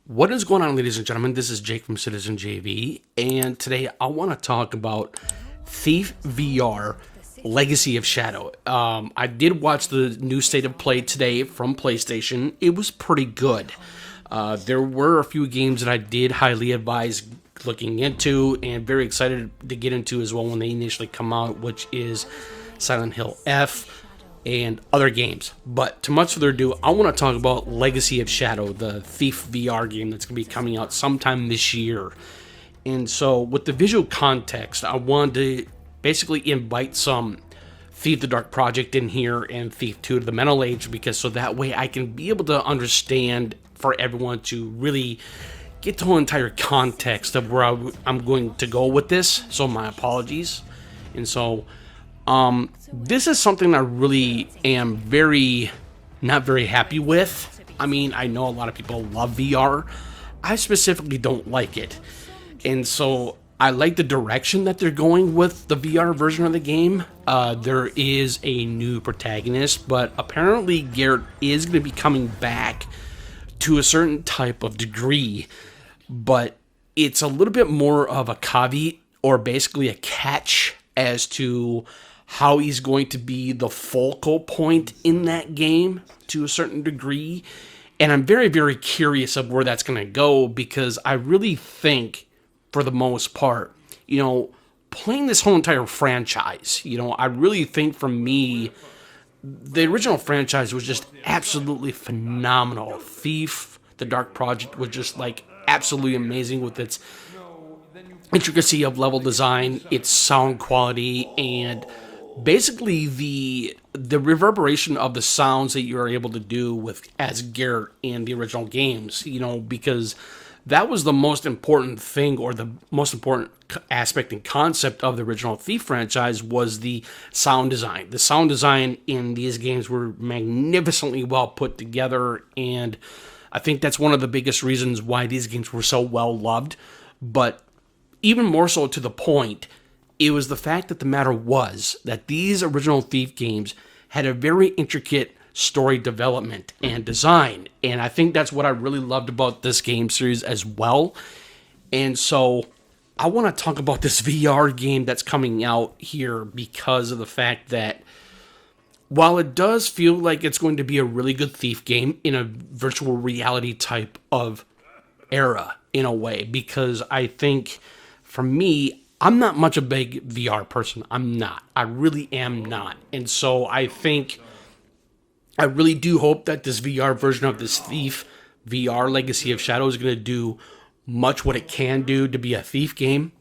What is going on, ladies and gentlemen? This is Jake from Citizen JV, and today I want to talk about Thief VR Legacy of Shadow. I did watch the new state of play today from PlayStation. It was pretty good. There were a few games that I did highly advise looking into, and very excited to get into as well when they initially come out, which is Silent Hill F and other games. But to much further ado, I want to talk about Legacy of Shadow, the Thief VR game that's going to be coming out sometime this year. And so, with the visual context, I wanted to basically invite some Thief the Dark Project in here and Thief 2 to the Mental Age, because so that way I can be able to understand for everyone to really get the whole entire context of where I'm going to go with this. So my apologies. And so this is something I really am not very happy with. I mean, I know a lot of people love VR. I specifically don't like it. And so I like the direction that they're going with the VR version of the game. There is a new protagonist, but apparently Garrett is going to be coming back to a certain type of degree. But it's a little bit more of a caveat, or basically a catch, as to how he's going to be the focal point in that game to a certain degree. And I'm very, very curious of where that's going to go, because I really think, for the most part, playing this whole entire franchise, I really think, for me, the original franchise was just absolutely phenomenal. Thief, the Dark Project, was just absolutely amazing with its intricacy of level design, its sound quality, and basically the reverberation of the sounds that you're able to do with as Garrett in the original games, because that was the most important thing, or the most important aspect and concept of the original Thief franchise, was the sound design. The sound design in these games were magnificently well put together, and I think that's one of the biggest reasons why these games were so well loved. But even more so to the point, it was the fact that the matter was that these original Thief games had a very intricate story development and design. And I think that's what I really loved about this game series as well. And so I want to talk about this VR game that's coming out here, because of the fact that while it does feel like it's going to be a really good Thief game in a virtual reality type of era, in a way, because I think, for me, I'm not much a big VR person. I'm not. I really am not. And so I think, I really do hope that this VR version of this Thief VR Legacy of Shadow is going to do much what it can do to be a Thief game.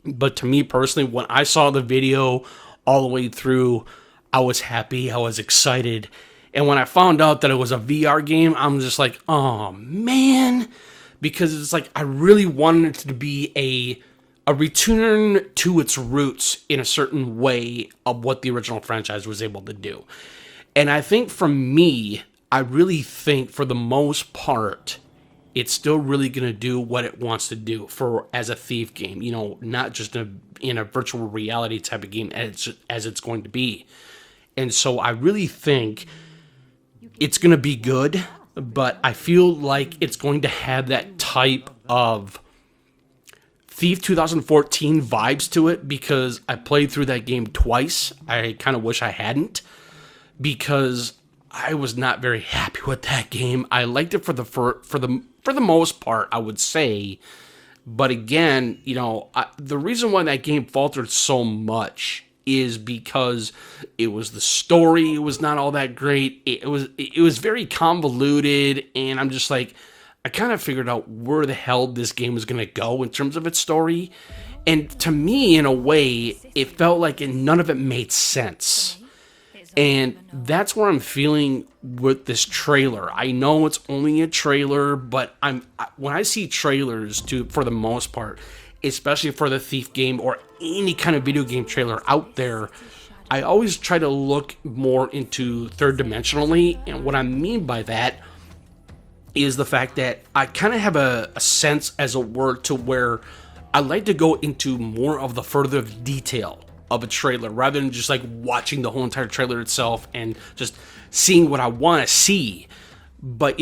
But to me personally, when I saw the video all the way through, I was happy, I was excited. And when I found out that it was a VR game, I'm just like, oh man. Because it's like, I really wanted it to be a return to its roots in a certain way of what the original franchise was able to do. And I think, for me, I really think, for the most part, it's still really going to do what it wants to do as a Thief game. Not just in a virtual reality type of game as it's going to be. And so I really think it's going to be good, but I feel like it's going to have that type of Thief 2014 vibes to it, because I played through that game twice. I kind of wish I hadn't, because I was not very happy with that game. I liked it for the most part, I would say. But again, the reason why that game faltered so much is because it was the story. It was not all that great. It was very convoluted, and I'm just like, I kind of figured out where the hell this game was going to go in terms of its story. And to me, in a way, it felt like none of it made sense. And that's where I'm feeling with this trailer. I know it's only a trailer, but when I see trailers, for the most part, especially for the Thief game or any kind of video game trailer out there, I always try to look more into third dimensionally. And what I mean by that is the fact that I kind of have a sense, as a word, to where I like to go into more of the further detail of a trailer, rather than just watching the whole entire trailer itself and just seeing what I want to see. But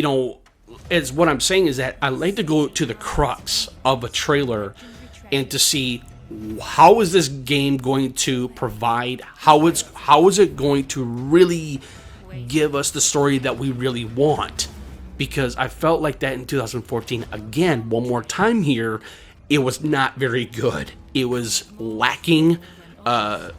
is what I'm saying is that I like to go to the crux of a trailer and to see how is this game going to provide, how is it going to really give us the story that we really want. Because I felt like that in 2014. Again, one more time here, it was not very good. It was lacking. I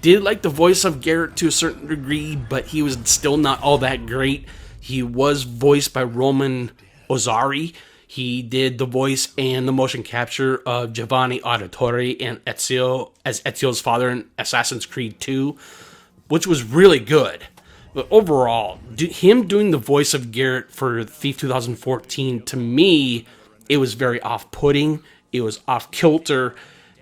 did like the voice of Garrett to a certain degree, but he was still not all that great. He was voiced by Roman Ozari. He did the voice and the motion capture of Giovanni Auditore and Ezio as Ezio's father in Assassin's Creed 2, which was really good. But overall, him doing the voice of Garrett for Thief 2014, to me, it was very off-putting. It was off-kilter.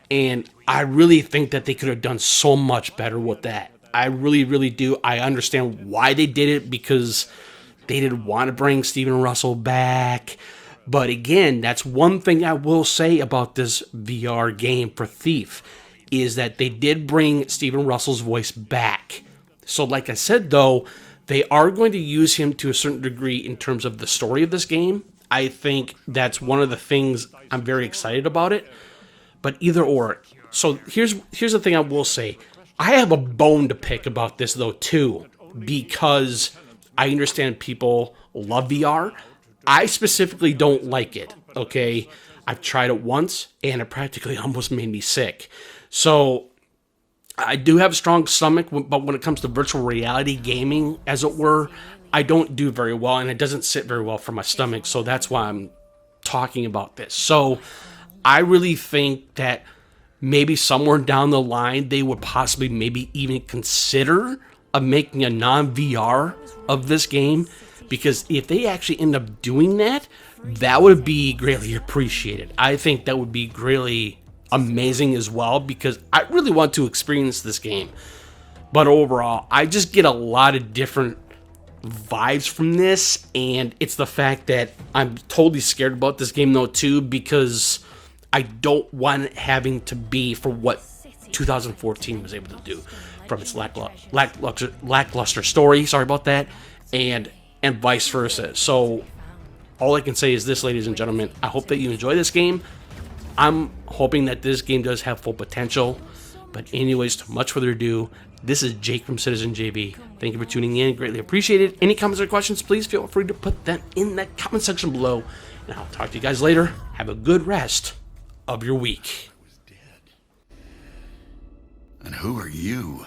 And I really think that they could have done so much better with that. I really, really do. I understand why they did it, because they didn't want to bring Steven Russell back. But again, that's one thing I will say about this VR game for Thief, is that they did bring Steven Russell's voice back. So like I said, though, they are going to use him to a certain degree in terms of the story of this game. I think that's one of the things I'm very excited about it. But either or. So here's the thing I will say. I have a bone to pick about this, though, too, because I understand people love VR. I specifically don't like it, okay? I've tried it once, and it practically almost made me sick. So I do have a strong stomach, but when it comes to virtual reality gaming, as it were, I don't do very well, and it doesn't sit very well for my stomach, so that's why I'm talking about this. So I really think that maybe somewhere down the line, they would possibly maybe even consider making a non-VR of this game, because if they actually end up doing that, that would be greatly appreciated. I think that would be greatly amazing as well, because I really want to experience this game. But overall, I just get a lot of different vibes from this, and it's the fact that I'm totally scared about this game, though, too, because I don't want it having to be for what 2014 was able to do, from its lackluster story, sorry about that, and vice versa. So all I can say is this, ladies and gentlemen, I hope that you enjoy this game. I'm hoping that this game does have full potential. But anyways, to much further ado, this is Jake from Citizen JV. Thank you for tuning in. Greatly appreciated. Any comments or questions, please feel free to put them in the comment section below. And I'll talk to you guys later. Have a good rest of your week. And who are you?